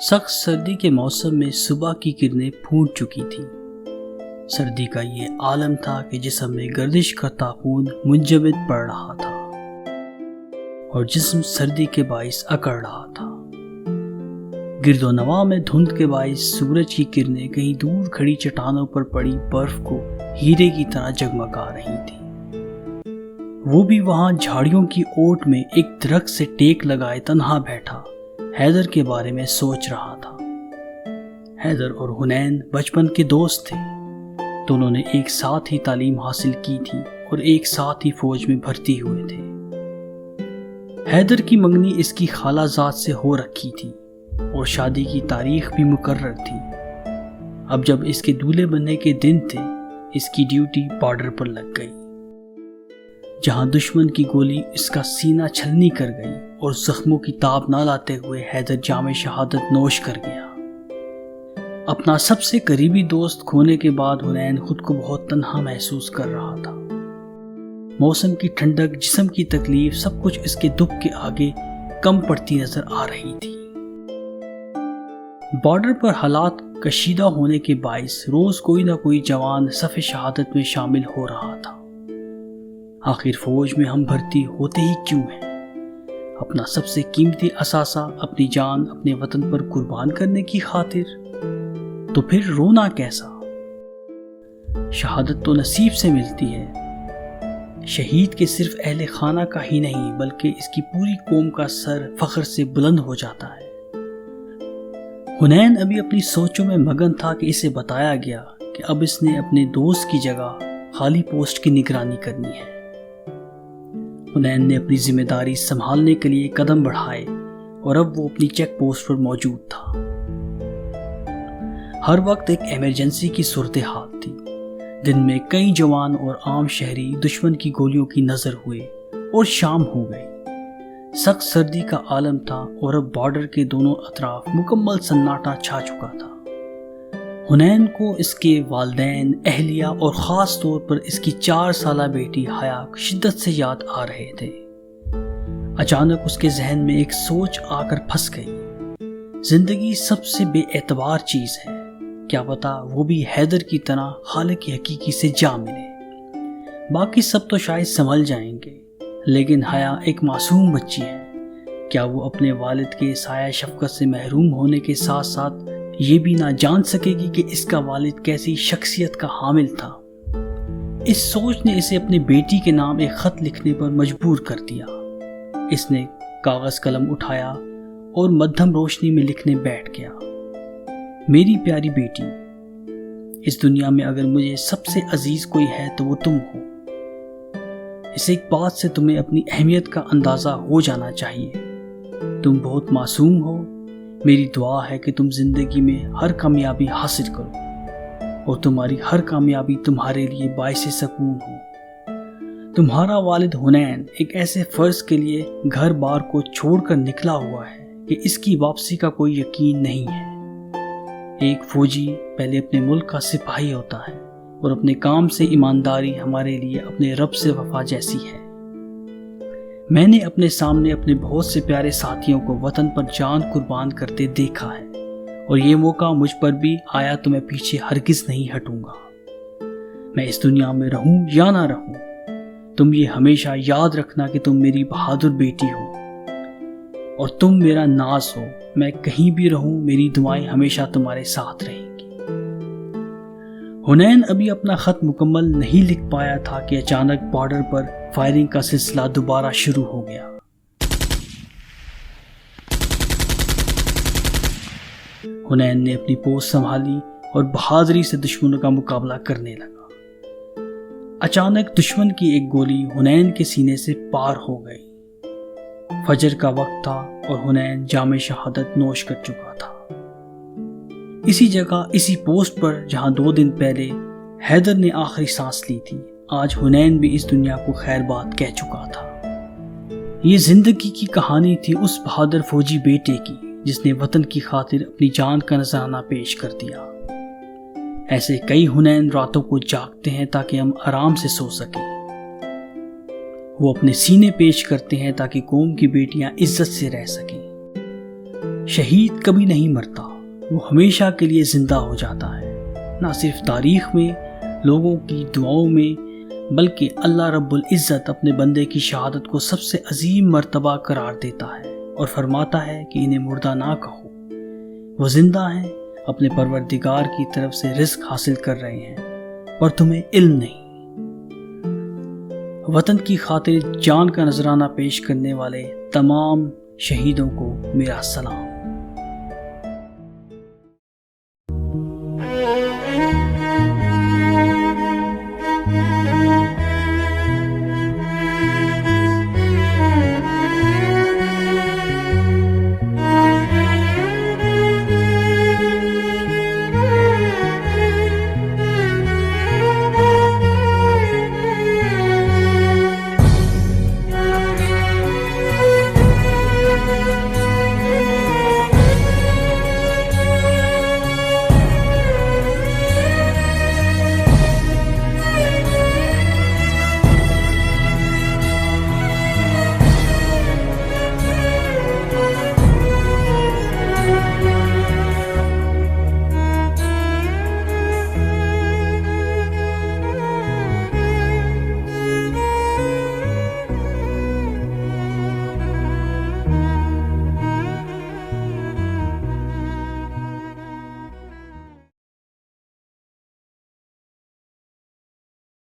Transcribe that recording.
سخت سردی کے موسم میں صبح کی کرنیں پھوٹ چکی تھیں۔ سردی کا یہ عالم تھا کہ جسم میں گردش کرتا خون منجمد پڑ رہا تھا اور جسم سردی کے باعث اکڑ رہا تھا۔ گرد و نواح میں دھند کے باعث سورج کی کرنیں کہیں دور کھڑی چٹانوں پر پڑی برف کو ہیرے کی طرح جگمگا رہی تھیں۔ وہ بھی وہاں جھاڑیوں کی اوٹ میں ایک درخت سے ٹیک لگائے تنہا بیٹھا حیدر کے بارے میں سوچ رہا تھا۔ حیدر اور حنین بچپن کے دوست تھے۔ دونوں نے ایک ساتھ ہی تعلیم حاصل کی تھی اور ایک ساتھ ہی فوج میں بھرتی ہوئے تھے۔ حیدر کی منگنی اس کی خالہ زاد سے ہو رکھی تھی اور شادی کی تاریخ بھی مقرر تھی۔ اب جب اس کے دولہے بننے کے دن تھے، اس کی ڈیوٹی بارڈر پر لگ گئی، جہاں دشمن کی گولی اس کا سینہ چھلنی کر گئی اور زخموں کی تاب نہ لاتے ہوئے حیدر جام شہادت نوش کر گیا۔ اپنا سب سے قریبی دوست کھونے کے بعد حنین خود کو بہت تنہا محسوس کر رہا تھا۔ موسم کی ٹھنڈک، جسم کی تکلیف، سب کچھ اس کے دکھ کے آگے کم پڑتی نظر آ رہی تھی۔ بارڈر پر حالات کشیدہ ہونے کے باعث روز کوئی نہ کوئی جوان صف شہادت میں شامل ہو رہا تھا۔ آخر فوج میں ہم بھرتی ہوتے ہی کیوں ہیں؟ اپنا سب سے قیمتی اثاثہ، اپنی جان اپنے وطن پر قربان کرنے کی خاطر؟ تو پھر رونا کیسا؟ شہادت تو نصیب سے ملتی ہے۔ شہید کے صرف اہل خانہ کا ہی نہیں بلکہ اس کی پوری قوم کا سر فخر سے بلند ہو جاتا ہے۔ حنین ابھی اپنی سوچوں میں مگن تھا کہ اسے بتایا گیا کہ اب اس نے اپنے دوست کی جگہ خالی پوسٹ کی نگرانی کرنی ہے۔ حنین نے اپنی ذمہ داری سنبھالنے کے لیے قدم بڑھائے اور اب وہ اپنی چیک پوسٹ پر موجود تھا۔ ہر وقت ایک ایمرجنسی کی صورتحال تھی۔ دن میں کئی جوان اور عام شہری دشمن کی گولیوں کی نظر ہوئے اور شام ہو گئی۔ سخت سردی کا عالم تھا اور اب بارڈر کے دونوں اطراف مکمل سناٹا چھا چکا تھا۔ حنین کو اس کے والدین، اہلیہ اور خاص طور پر اس کی 4 سالہ بیٹی حیا شدت سے یاد آ رہے تھے۔ اچانک اس کے ذہن میں ایک سوچ آ کر پھنس گئی۔ زندگی سب سے بے اعتبار چیز ہے، کیا پتا وہ بھی حیدر کی طرح خالق حقیقی سے جا ملے۔ باقی سب تو شاید سنبھل جائیں گے، لیکن حیا ایک معصوم بچی ہے۔ کیا وہ اپنے والد کے سایہ شفقت سے محروم ہونے کے ساتھ ساتھ یہ بھی نہ جان سکے گی کہ اس کا والد کیسی شخصیت کا حامل تھا؟ اس سوچ نے اسے اپنے بیٹی کے نام ایک خط لکھنے پر مجبور کر دیا۔ اس نے کاغذ قلم اٹھایا اور مدھم روشنی میں لکھنے بیٹھ گیا۔ میری پیاری بیٹی، اس دنیا میں اگر مجھے سب سے عزیز کوئی ہے تو وہ تم ہو۔ اس ایک بات سے تمہیں اپنی اہمیت کا اندازہ ہو جانا چاہیے۔ تم بہت معصوم ہو۔ میری دعا ہے کہ تم زندگی میں ہر کامیابی حاصل کرو اور تمہاری ہر کامیابی تمہارے لیے باعث سکون ہو۔ تمہارا والد حنین ایک ایسے فرض کے لیے گھر بار کو چھوڑ کر نکلا ہوا ہے کہ اس کی واپسی کا کوئی یقین نہیں ہے۔ ایک فوجی پہلے اپنے ملک کا سپاہی ہوتا ہے اور اپنے کام سے ایمانداری ہمارے لیے اپنے رب سے وفا جیسی ہے۔ میں نے اپنے سامنے اپنے بہت سے پیارے ساتھیوں کو وطن پر جان قربان کرتے دیکھا ہے اور یہ موقع مجھ پر بھی آیا تو میں پیچھے ہرگز نہیں ہٹوں گا۔ میں اس دنیا میں رہوں یا نہ رہوں، تم یہ ہمیشہ یاد رکھنا کہ تم میری بہادر بیٹی ہو اور تم میرا ناز ہو۔ میں کہیں بھی رہوں، میری دعائیں ہمیشہ تمہارے ساتھ رہیں گی۔ حنین ابھی اپنا خط مکمل نہیں لکھ پایا تھا کہ اچانک بارڈر پر فائرنگ کا سلسلہ دوبارہ شروع ہو گیا۔ حنین نے اپنی پوسٹ سنبھالی اور بہادری سے دشمنوں کا مقابلہ کرنے لگا۔ اچانک دشمن کی ایک گولی حنین کے سینے سے پار ہو گئی۔ فجر کا وقت تھا اور حنین جام شہادت نوش کر چکا تھا۔ اسی جگہ، اسی پوسٹ پر جہاں 2 دن پہلے حیدر نے آخری سانس لی تھی، آج حنین بھی اس دنیا کو خیر بات کہہ چکا تھا۔ یہ زندگی کی کہانی تھی اس بہادر فوجی بیٹے کی جس نے وطن کی خاطر اپنی جان کا نذرانہ پیش کر دیا۔ ایسے کئی حنین راتوں کو جاگتے ہیں تاکہ ہم آرام سے سو سکیں۔ وہ اپنے سینے پیش کرتے ہیں تاکہ قوم کی بیٹیاں عزت سے رہ سکیں۔ شہید کبھی نہیں مرتا، وہ ہمیشہ کے لیے زندہ ہو جاتا ہے، نہ صرف تاریخ میں، لوگوں کی دعاؤں میں، بلکہ اللہ رب العزت اپنے بندے کی شہادت کو سب سے عظیم مرتبہ قرار دیتا ہے اور فرماتا ہے کہ انہیں مردہ نہ کہو، وہ زندہ ہیں، اپنے پروردگار کی طرف سے رزق حاصل کر رہے ہیں اور تمہیں علم نہیں۔ وطن کی خاطر جان کا نذرانہ پیش کرنے والے تمام شہیدوں کو میرا سلام۔